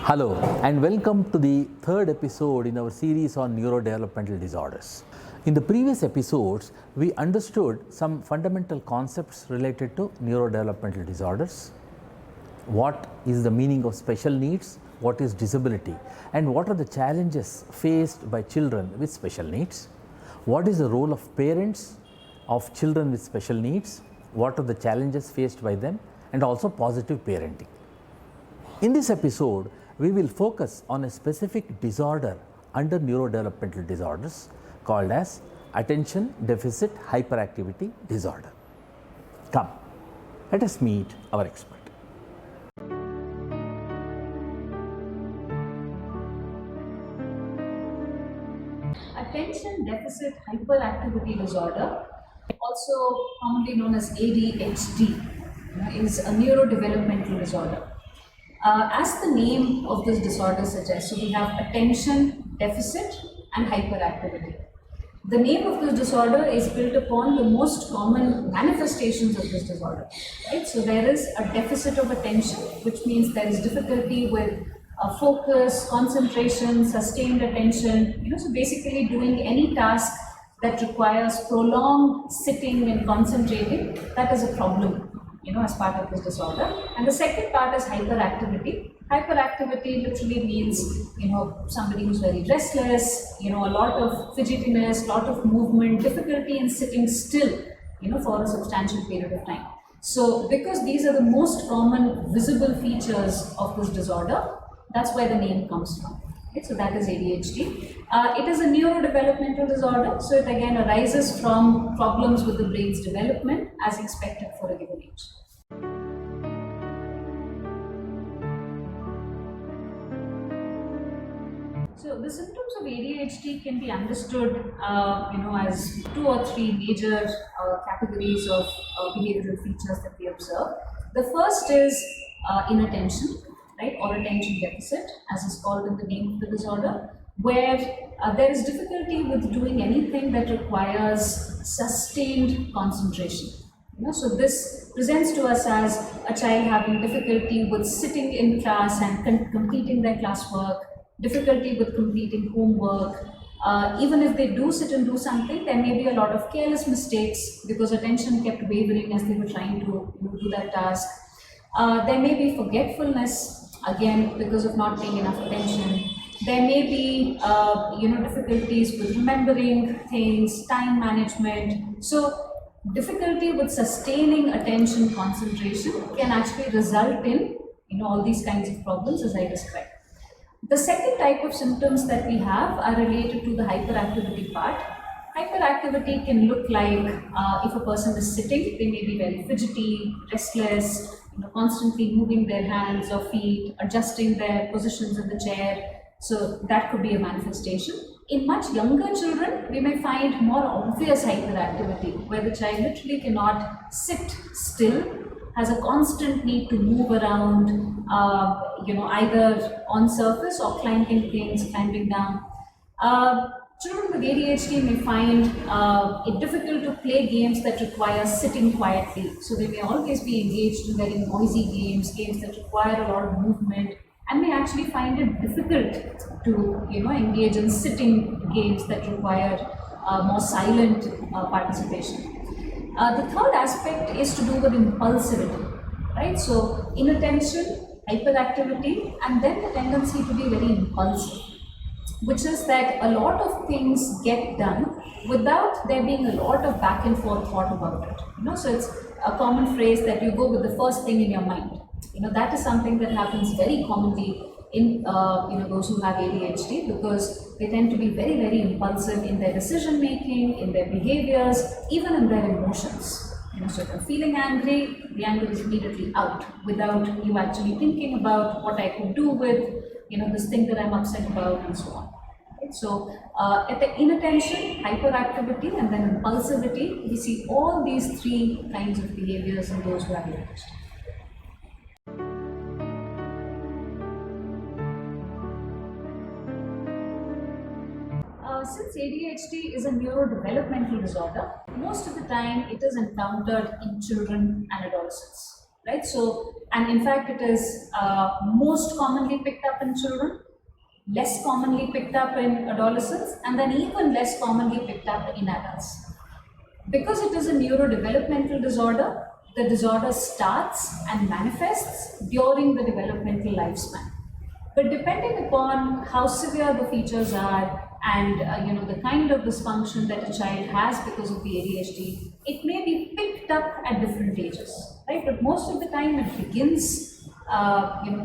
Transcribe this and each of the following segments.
Hello and welcome to the third episode in our series on neurodevelopmental disorders. In the previous episodes, we understood some fundamental concepts related to neurodevelopmental disorders. What is the meaning of special needs? What is disability? And what are the challenges faced by children with special needs? What is the role of parents of children with special needs? What are the challenges faced by them? And also positive parenting. In this episode, we will focus on a specific disorder under neurodevelopmental disorders called as Attention Deficit Hyperactivity Disorder. Come, let us meet our expert. Attention Deficit Hyperactivity Disorder, also commonly known as ADHD, is a neurodevelopmental disorder. As the name of this disorder suggests, so we have attention deficit and hyperactivity. The name of this disorder is built upon the most common manifestations of this disorder, right? So there is a deficit of attention, which means there is difficulty with focus, concentration, sustained attention, so basically doing any task that requires prolonged sitting and concentrating, that is a problem, as part of this disorder. And the second part is hyperactivity. Hyperactivity literally means, somebody who's very restless, a lot of fidgetiness, lot of movement, difficulty in sitting still, for a substantial period of time. So because these are the most common visible features of this disorder, that's where the name comes from. Okay, so that is ADHD. It is a neurodevelopmental disorder, so it again arises from problems with the brain's development as expected for a given age. So the symptoms of ADHD can be understood, as two or three major categories of behavioral features that we observe. The first is inattention, right, or attention deficit, as is called in the name of the disorder, where there is difficulty with doing anything that requires sustained concentration. So this presents to us as a child having difficulty with sitting in class and completing their classwork, difficulty with completing homework. Even if they do sit and do something, there may be a lot of careless mistakes because attention kept wavering as they were trying to do that task. There may be forgetfulness, again because of not paying enough attention. There may be difficulties with remembering things, time management. So difficulty with sustaining attention concentration can actually result in all these kinds of problems as I described. The second type of symptoms that we have are related to the hyperactivity part. Hyperactivity can look like if a person is sitting, they may be very fidgety, restless, constantly moving their hands or feet, adjusting their positions in the chair. So that could be a manifestation. In much younger children, we may find more obvious hyperactivity, where the child literally cannot sit still, has a constant need to move around, either on surface or climbing things, climbing down. Children with ADHD may find it difficult to play games that require sitting quietly. So they may always be engaged in very noisy games that require a lot of movement, and may actually find it difficult to engage in sitting games that require more silent participation. The third aspect is to do with impulsivity, right? So inattention, hyperactivity, and then the tendency to be very impulsive, which is that a lot of things get done without there being a lot of back and forth thought about it. So it's a common phrase that you go with the first thing in your mind. That is something that happens very commonly in those who have ADHD, because they tend to be very, very impulsive in their decision making, in their behaviors, even in their emotions. So if you're feeling angry, the anger is immediately out without you actually thinking about what I could do with this thing that I'm upset about, and so on. Right? So at the inattention, hyperactivity, and then impulsivity, we see all these three kinds of behaviors in those who have ADHD. Since ADHD is a neurodevelopmental disorder, most of the time it is encountered in children and adolescents. right? So, and in fact, it is most commonly picked up in children, less commonly picked up in adolescents, and then even less commonly picked up in adults. Because it is a neurodevelopmental disorder, the disorder starts and manifests during the developmental lifespan. But depending upon how severe the features are and the kind of dysfunction that a child has because of the ADHD, it may be picked up at different ages, right? But most of the time it begins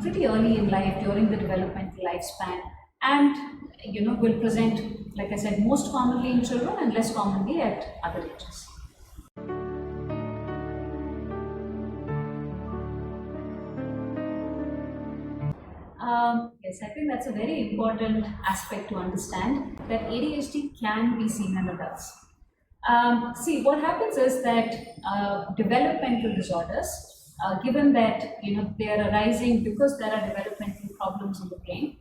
pretty early in life during the developmental lifespan, and will present, like I said, most commonly in children and less commonly at other ages. Yes, I think that's a very important aspect to understand, that ADHD can be seen in adults. See, what happens is that developmental disorders, given that they are arising because there are developmental problems in the brain,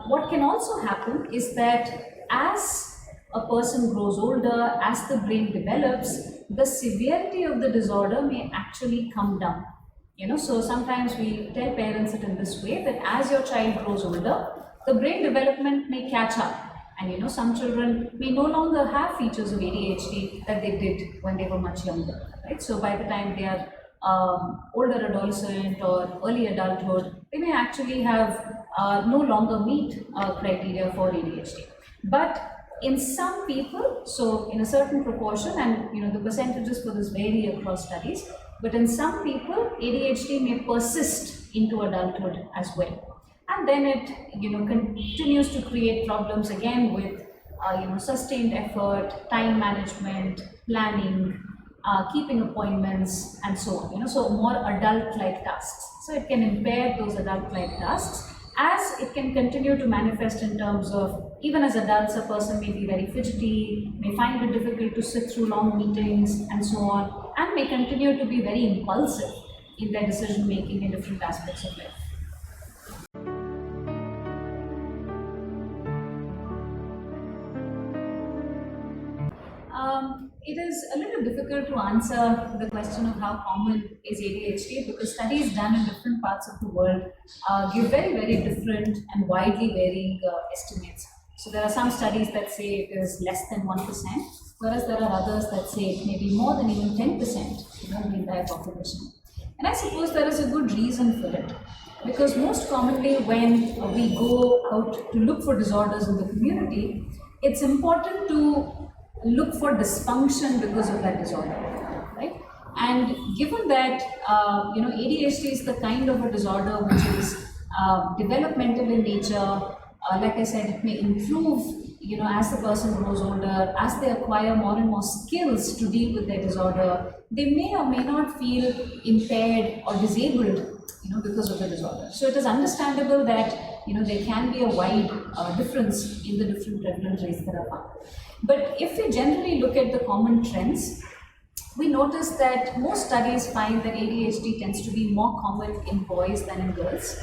what can also happen is that as a person grows older, as the brain develops, the severity of the disorder may actually come down. So sometimes we tell parents it in this way, that as your child grows older, the brain development may catch up, and some children may no longer have features of ADHD that they did when they were much younger, right? So by the time they are older adolescent or early adulthood, they may actually have no longer meet criteria for ADHD. But in some people, so in a certain proportion, and the percentages for this vary across studies, but in some people, ADHD may persist into adulthood as well. And then it continues to create problems again with sustained effort, time management, planning, keeping appointments, and so on. So more adult-like tasks. So it can impair those adult-like tasks, as it can continue to manifest in terms of, even as adults, a person may be very fidgety, may find it difficult to sit through long meetings, and so on, and may continue to be very impulsive in their decision making in different aspects of life. It is a little difficult to answer the question of how common is ADHD, because studies done in different parts of the world give very, very different and widely varying estimates. So there are some studies that say it is less than 1%, whereas there are others that say it may be more than even 10% in the entire population. And I suppose there is a good reason for it, because most commonly when we go out to look for disorders in the community, it's important to look for dysfunction because of that disorder, right? And given that ADHD is the kind of a disorder which is developmental in nature, like I said, it may improve as the person grows older, as they acquire more and more skills to deal with their disorder, they may or may not feel impaired or disabled because of the disorder. So it is understandable that there can be a wide difference in the different prevalent rates that are found. But if we generally look at the common trends, we notice that most studies find that ADHD tends to be more common in boys than in girls.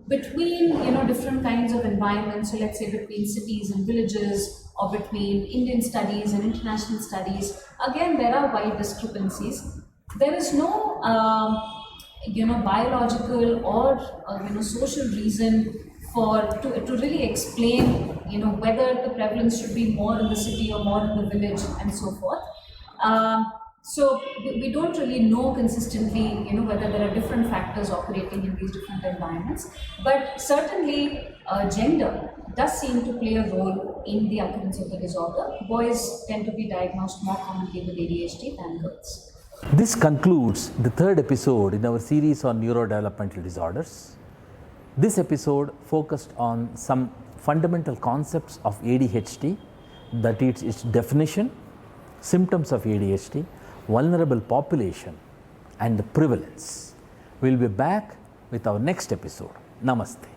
Between different kinds of environments, so let's say between cities and villages, or between Indian studies and international studies, again there are wide discrepancies. There is no biological or social reason to really explain whether the prevalence should be more in the city or more in the village and so forth. So we don't really know consistently whether there are different factors operating in these different environments, but certainly gender does seem to play a role in the occurrence of the disorder. Boys tend to be diagnosed more commonly with ADHD than girls. This concludes the third episode in our series on neurodevelopmental disorders. This episode focused on some fundamental concepts of ADHD, that is its definition, symptoms of ADHD, vulnerable population, and the prevalence. We will be back with our next episode. Namaste.